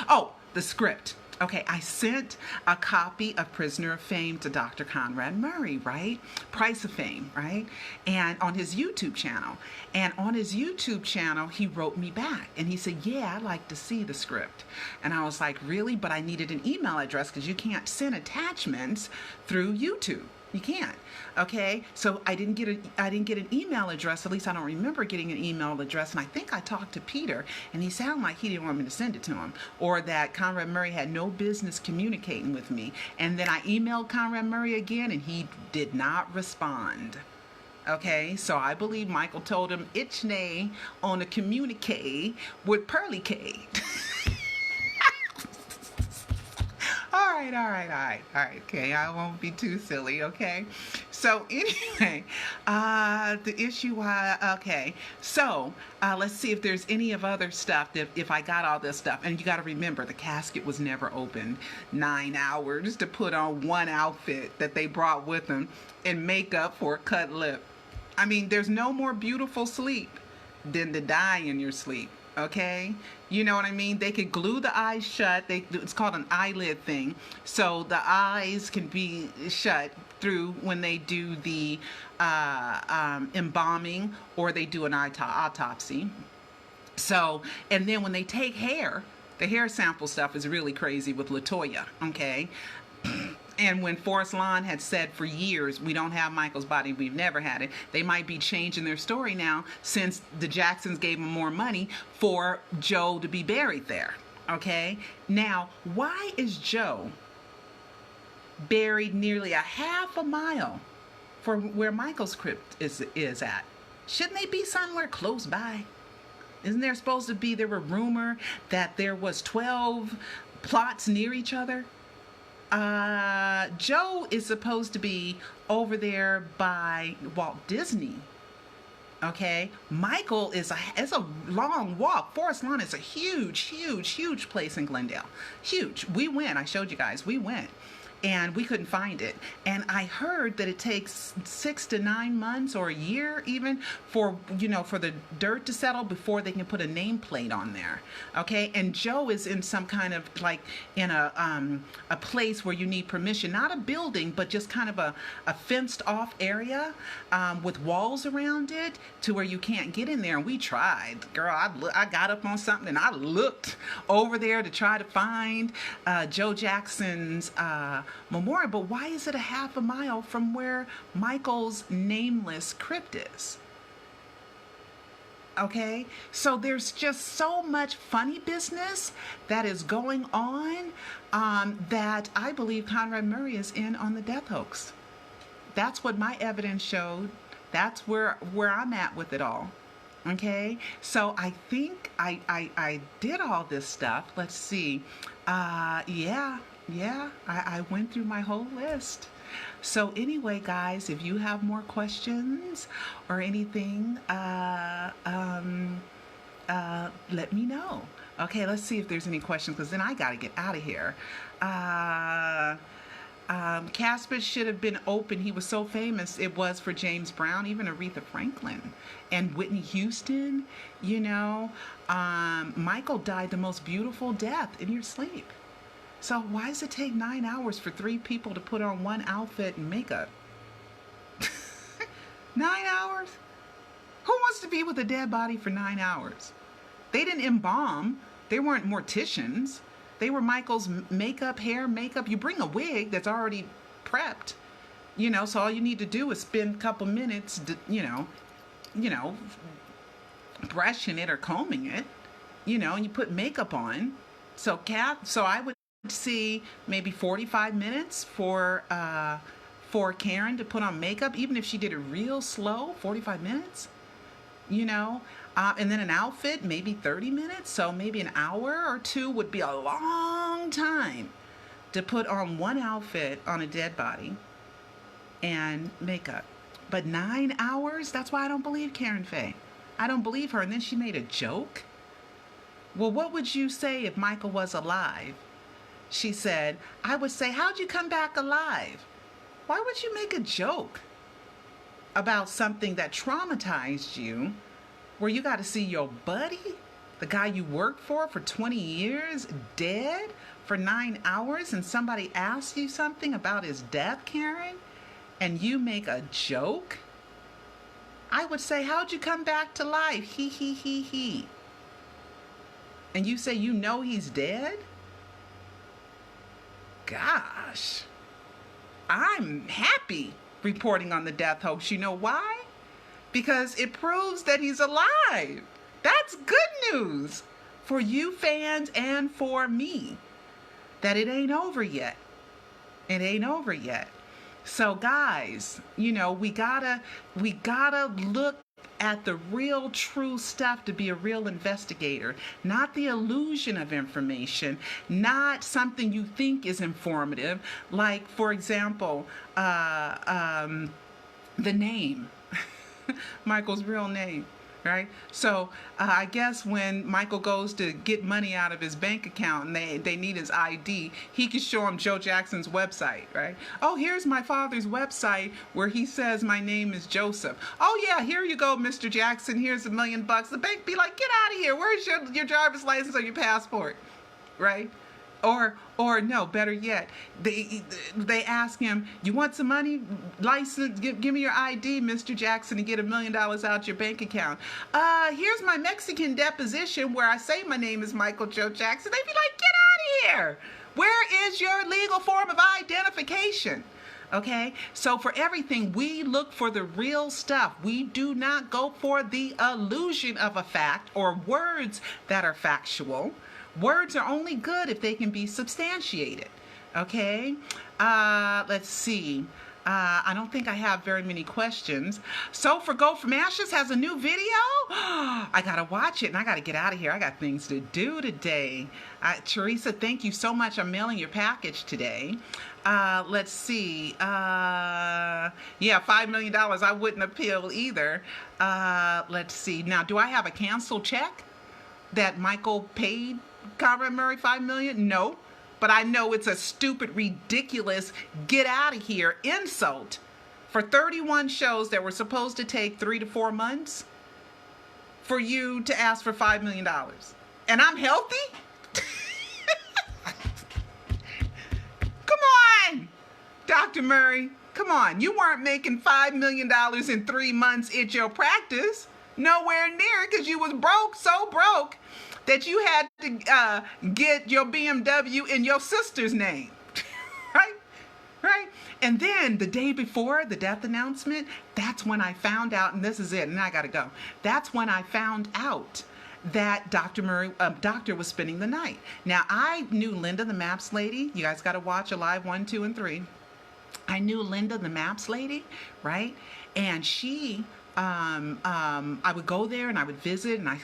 Oh, the script. Okay, I sent a copy of Prisoner of Fame to Dr. Conrad Murray, right? Price of Fame, right? And on his YouTube channel. And on his YouTube channel, he wrote me back. And he said, yeah, I'd like to see the script. And I was like, really? But I needed an email address because you can't send attachments through YouTube. You can't. Okay, so I didn't get an email address. At least I don't remember getting an email address. And I think I talked to Peter, and he sounded like he didn't want me to send it to him, or that Conrad Murray had no business communicating with me. And then I emailed Conrad Murray again, and he did not respond. Okay, so I believe Michael told him Ichnay on a communique with Pearly K. All right. Okay, I won't be too silly, okay? So anyway, the issue, okay. So let's see if there's any of other stuff, if I got all this stuff. And you got to remember, the casket was never opened. 9 hours to put on one outfit that they brought with them and makeup for a cut lip. I mean, there's no more beautiful sleep than to die in your sleep. Okay, you know what I mean? They could glue the eyes shut. It's called an eyelid thing. So the eyes can be shut through when they do the embalming, or they do an autopsy. So, and then when they take hair, the hair sample stuff is really crazy with LaToya, okay? And when Forrest Lawn had said for years, we don't have Michael's body, we've never had it, they might be changing their story now since the Jacksons gave them more money for Joe to be buried there, okay? Now, why is Joe buried nearly a half a mile from where Michael's crypt is at? Shouldn't they be somewhere close by? Isn't there supposed to be, there were rumor that there was 12 plots near each other? Joe is supposed to be over there by Walt Disney. Okay, Michael it's a long walk. Forest Lawn is a huge place in Glendale. Huge. We went. I showed you guys. We went. And we couldn't find it. And I heard that it takes 6 to 9 months or a year even for, for the dirt to settle before they can put a nameplate on there. Okay, and Joe is in some kind of like in a place where you need permission, not a building, but just kind of a fenced off area with walls around it to where you can't get in there. And we tried. Girl, I got up on something and I looked over there to try to find Joe Jackson's memorial, but why is it a half a mile from where Michael's nameless crypt is? Okay, so there's just so much funny business that is going on that I believe Conrad Murray is in on the death hoax. That's what my evidence showed. That's where I'm at with it all. Okay, so I think I did all this stuff. Let's see. Yeah, I went through my whole list. So anyway, guys, if you have more questions or anything, let me know. Okay, let's see if there's any questions, because then I got to get out of here. Casper should have been open. He was so famous. It was for James Brown, even Aretha Franklin and Whitney Houston. Michael died the most beautiful death in your sleep. So why does it take 9 hours for 3 people to put on one outfit and makeup? 9 hours? Who wants to be with a dead body for 9 hours? They didn't embalm. They weren't morticians. They were Michael's makeup, hair, makeup. You bring a wig that's already prepped, so all you need to do is spend a couple minutes, brushing it or combing it, and you put makeup on. So I would see maybe 45 minutes for for Karen to put on makeup, even if she did it real slow, 45 minutes, and then an outfit, maybe 30 minutes. So maybe an hour or two would be a long time to put on one outfit on a dead body and makeup. But 9 hours? That's why I don't believe Karen Faye. I don't believe her. And then she made a joke. Well, what would you say if Michael was alive? She said, I would say, how'd you come back alive? Why would you make a joke about something that traumatized you, where you got to see your buddy, the guy you worked for 20 years, dead for 9 hours, and somebody asks you something about his death, Karen, and you make a joke? I would say, how'd you come back to life? He, he. And you say you know he's dead? Gosh, I'm happy reporting on the death hoax. You know why? Because it proves that he's alive. That's good news for you fans and for me, that it ain't over yet. It ain't over yet. So guys, we gotta look at the real true stuff to be a real investigator, not the illusion of information, not something you think is informative, like, for example, the name, Michael's real name, right? So I guess when Michael goes to get money out of his bank account and they need his ID, he can show him Joe Jackson's website, right? Oh, here's my father's website where he says my name is Joseph. Oh yeah, here you go, Mr. Jackson, here's $1 million. The bank be like, get out of here. Where's your driver's license or your passport, right? Or no, better yet, they ask him, you want some money, license, give me your ID, Mr. Jackson, and get $1 million out your bank account. Here's my Mexican deposition where I say my name is Michael Joe Jackson. They'd be like, get out of here. Where is your legal form of identification? Okay, so for everything, we look for the real stuff. We do not go for the illusion of a fact or words that are factual. Words are only good if they can be substantiated. Okay, let's see. I don't think I have very many questions. Sofurgofromashes has a new video. I gotta watch it and I gotta get out of here. I got things to do today. Teresa, thank you so much. I'm mailing your package today. Let's see. Yeah, $5 million. I wouldn't appeal either. Let's see. Now, do I have a canceled check that Michael paid Conrad Murray $5 million? No. But I know it's a stupid, ridiculous, get out of here insult for 31 shows that were supposed to take 3 to 4 months for you to ask for $5 million. And I'm healthy? Come on, Dr. Murray. Come on. You weren't making $5 million in 3 months at your practice. Nowhere near, because you was broke, so broke that you had to get your BMW in your sister's name, right? And then the day before the death announcement, that's when I found out, and this is it, and I gotta go. That's when I found out that Dr. Murray, doctor was spending the night. Now, I knew Linda, the Maps lady. You guys gotta watch Alive 1, 2, and 3. I knew Linda, the Maps lady, right? And she, I would go there and I would visit, and I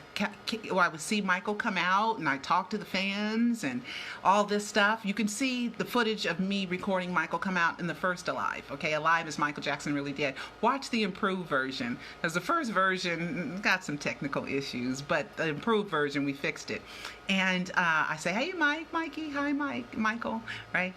would see Michael come out, and I talk to the fans and all this stuff. You can see the footage of me recording Michael come out in the first Alive. Okay, Alive is Michael Jackson Really Dead. Watch the improved version, because the first version got some technical issues, but the improved version, we fixed it. And I say, hey, Mikey, hi, Michael, right?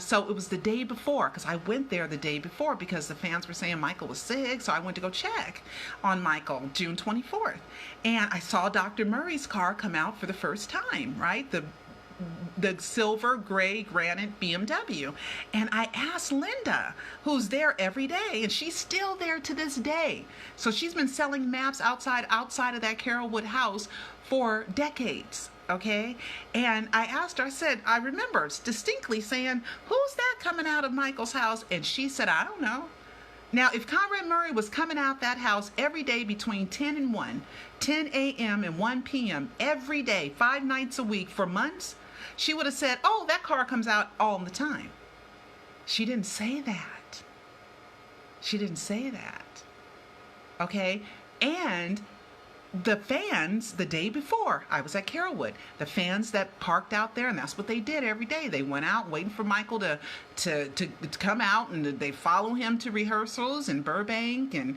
So it was the day before, because I went there the day before because the fans were saying Michael was sick, so I went to go check on Michael June 24th. And I saw Dr. Murray's car come out for the first time, right? The silver gray granite BMW. And I asked Linda, who's there every day, and she's still there to this day. So she's been selling maps outside of that Carrollwood house for decades, okay? And I asked her, I said, I remember distinctly saying, who's that coming out of Michael's house? And she said, I don't know. Now, if Conrad Murray was coming out that house every day between 10 and 1, 10 a.m. and 1 p.m. every day, 5 nights a week for months, she would have said, oh, that car comes out all the time. She didn't say that. She didn't say that. Okay? And the fans, the day before, I was at Carrollwood, the fans that parked out there, and that's what they did every day. They went out waiting for Michael to come out, and they follow him to rehearsals in Burbank, and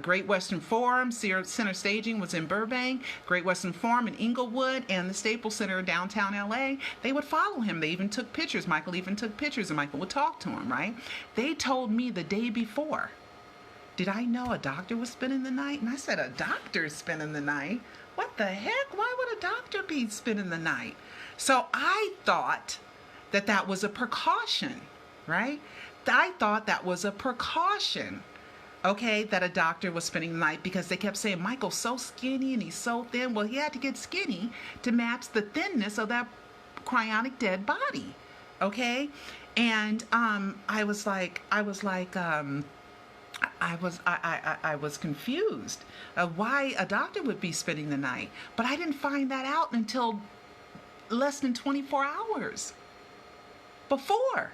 Great Western Forum, Center Staging was in Burbank, Great Western Forum in Inglewood, and the Staples Center in downtown LA. They would follow him. They even took pictures. Michael even took pictures, and Michael would talk to him, right? They told me the day before, did I know a doctor was spending the night? And I said, a doctor spending the night? What the heck? Why would a doctor be spending the night? So I thought that that was a precaution, right? I thought that was a precaution, okay, that a doctor was spending the night, because they kept saying, Michael's so skinny and he's so thin. Well, he had to get skinny to match the thinness of that cryonic dead body, okay? And I was confused of why a doctor would be spending the night. But I didn't find that out until less than 24 hours before.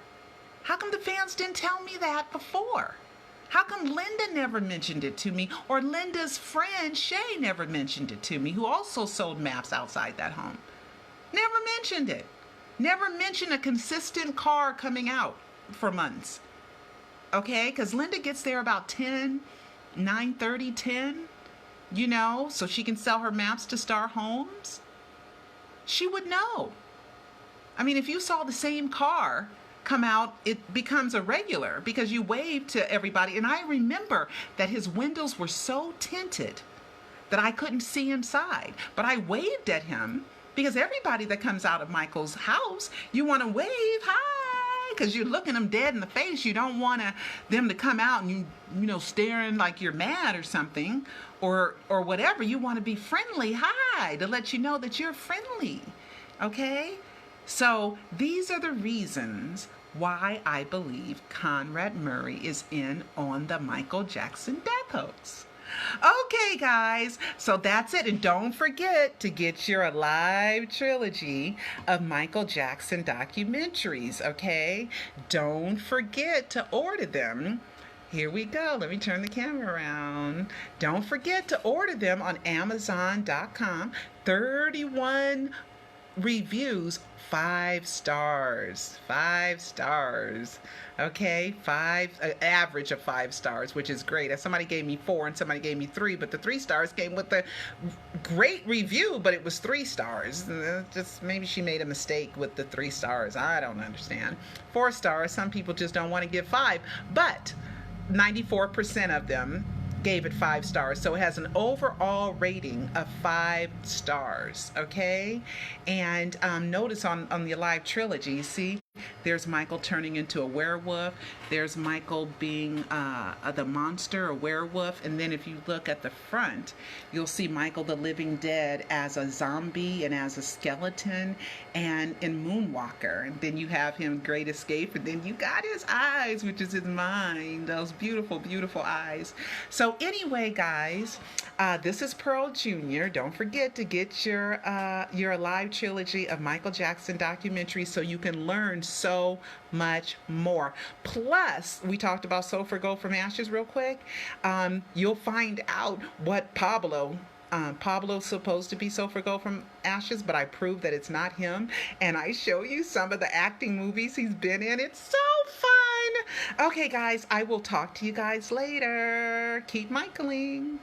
How come the fans didn't tell me that before? How come Linda never mentioned it to me? Or Linda's friend Shay never mentioned it to me, who also sold maps outside that home? Never mentioned it. Never mentioned a consistent car coming out for months. Okay, because Linda gets there about 10, 9:30, 10, you know, so she can sell her maps to Star Homes. She would know. I mean, if you saw the same car come out, it becomes a regular because you wave to everybody. And I remember that his windows were so tinted that I couldn't see inside. But I waved at him because everybody that comes out of Michael's house, you want to wave, hi. Because you're looking them dead in the face. You don't want them to come out and you know, staring like you're mad or something, or whatever. You want to be friendly, hi, to let you know that you're friendly. Okay? So these are the reasons why I believe Conrad Murray is in on the Michael Jackson death hoax. Okay, guys, so that's it. And don't forget to get your Alive trilogy of Michael Jackson documentaries, okay? Don't forget to order them. Here we go. Let me turn the camera around. Don't forget to order them on Amazon.com. 31 reviews, 5 stars. 5 stars. Okay, average of 5 stars, which is great. Somebody gave me 4 and somebody gave me 3, but the 3 stars came with a great review, but it was 3 stars. Just maybe she made a mistake with the 3 stars. I don't understand. 4 stars, some people just don't want to give 5, but 94% of them gave it 5 stars. So it has an overall rating of 5 stars, okay? And notice on the Alive trilogy, see, there's Michael turning into a werewolf. There's Michael being the monster, a werewolf. And then if you look at the front, you'll see Michael the Living Dead as a zombie and as a skeleton and in Moonwalker. And then you have him Great Escape. And then you got his eyes, which is his mind. Those beautiful, beautiful eyes. So anyway, guys, this is Pearl Jr. Don't forget to get your Alive trilogy of Michael Jackson documentaries so you can learn so much more. Plus, we talked about Sofurgofromashes real quick. You'll find out what Pablo's supposed to be Sofurgofromashes, but I prove that it's not him. And I show you some of the acting movies he's been in. It's so fun. Okay, guys, I will talk to you guys later. Keep Michaeling.